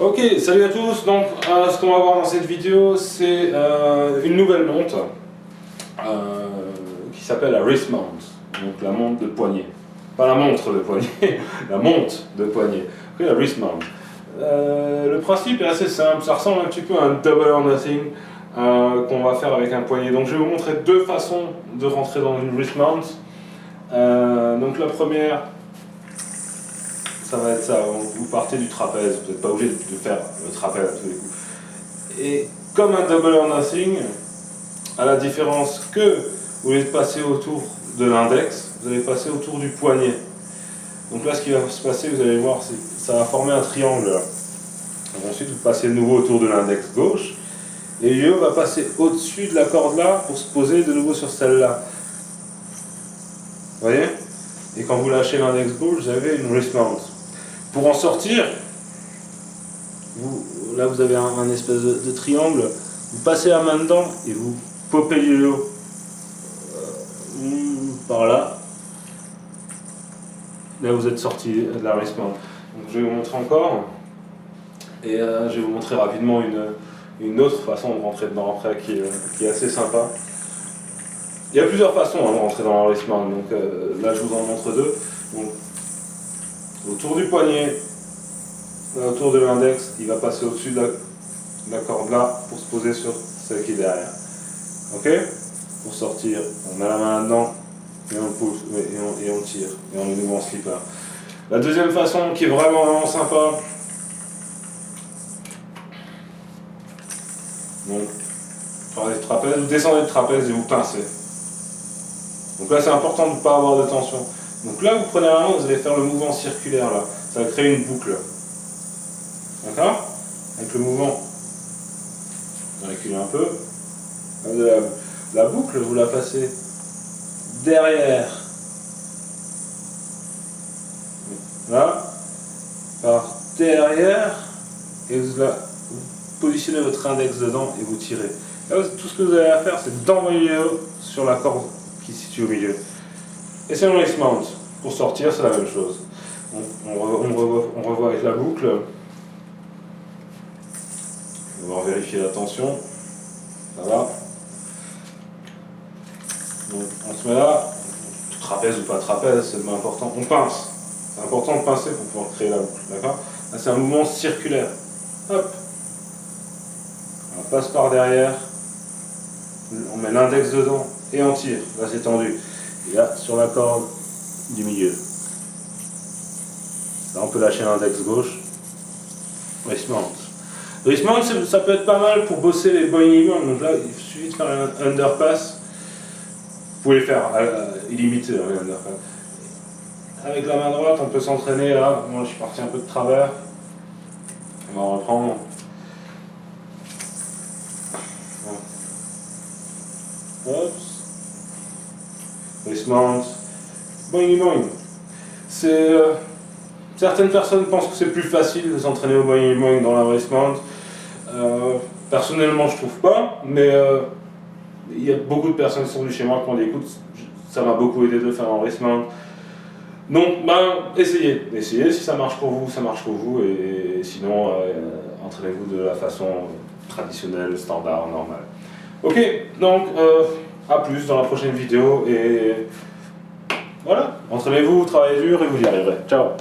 Ok, salut à tous. Donc, ce qu'on va voir dans cette vidéo, c'est une nouvelle montre qui s'appelle la wrist mount, donc la montre de poignet. Pas la montre de poignet, la montre de poignet. Ok, la wrist mount. Le principe est assez simple, ça ressemble un petit peu à un double or nothing qu'on va faire avec un poignet. Donc, je vais vous montrer deux façons de rentrer dans une wrist mount. Donc, la première, ça va être ça, vous partez du trapèze, vous n'êtes pas obligé de faire le trapèze à tous les coups. Et comme un double or nothing, à la différence que vous allez passer autour de l'index, vous allez passer autour du poignet. Donc là, ce qui va se passer, vous allez voir, c'est ça va former un triangle. Donc ensuite, vous passez de nouveau autour de l'index gauche, et l'IE va passer au-dessus de la corde là pour se poser de nouveau sur celle-là. Vous voyez? Et quand vous lâchez l'index gauche, vous avez une wrist mount. Pour en sortir, là vous avez un espèce de triangle, vous passez la main dedans et vous popez l'IE par là. Là vous êtes sorti de la wrist mount. Donc je vais vous montrer encore, et je vais vous montrer rapidement une autre façon de rentrer dedans après qui est assez sympa. Il y a plusieurs façons de rentrer dans la wrist mount, donc là je vous en montre deux. Donc, autour du poignet, autour de l'index, il va passer au-dessus de la corde là pour se poser sur celle qui est derrière. Ok? Pour sortir, on met la main là-dedans et on pousse et on tire et on est nouveau en slipper. La deuxième façon qui est vraiment sympa, donc parlez du trapèze, vous descendez le trapèze et vous pincez. Donc là c'est important de ne pas avoir de tension. Donc là vous prenez la main, vous allez faire le mouvement circulaire là, ça va créer une boucle. D'accord? Avec le mouvement, on recule un peu. La boucle, vous la passez derrière, là, par derrière, et vous positionnez votre index dedans et vous tirez. Là, tout ce que vous avez à faire, c'est d'envoyer sur la corde qui se situe au milieu. Et c'est un wrist mount. Pour sortir, c'est la même chose. On revoit avec la boucle. On va vérifier la tension. Ça va. Donc, on se met là. Trapèze ou pas trapèze, c'est important. On pince. C'est important de pincer pour pouvoir créer la boucle. D'accord? Là, c'est un mouvement circulaire. Hop. On passe par derrière. On met l'index dedans et on tire. Là, c'est tendu. Et là, sur la corde du milieu. Là, on peut lâcher l'index gauche. Wrist mount. Wrist mount, ça peut être pas mal pour bosser les boing boing. Donc là, il suffit de faire un underpass. Vous pouvez le faire illimité, un underpass. Avec la main droite, on peut s'entraîner là. Moi, je suis parti un peu de travers. On va reprendre. Hop. Wrist mount. Boing boing. Certaines personnes pensent que c'est plus facile de s'entraîner au boing boing dans la wrist mount. Personnellement, je trouve pas, mais il y a beaucoup de personnes qui sont venues chez moi qui m'ont dit écoute, ça m'a beaucoup aidé de faire un wrist mount. Donc, essayez. Essayez, si ça marche pour vous, ça marche pour vous, et sinon, entraînez-vous de la façon traditionnelle, standard, normale. Ok, donc, à plus dans la prochaine vidéo, et voilà, entraînez-vous, travaillez dur, et vous y arriverez. Ciao!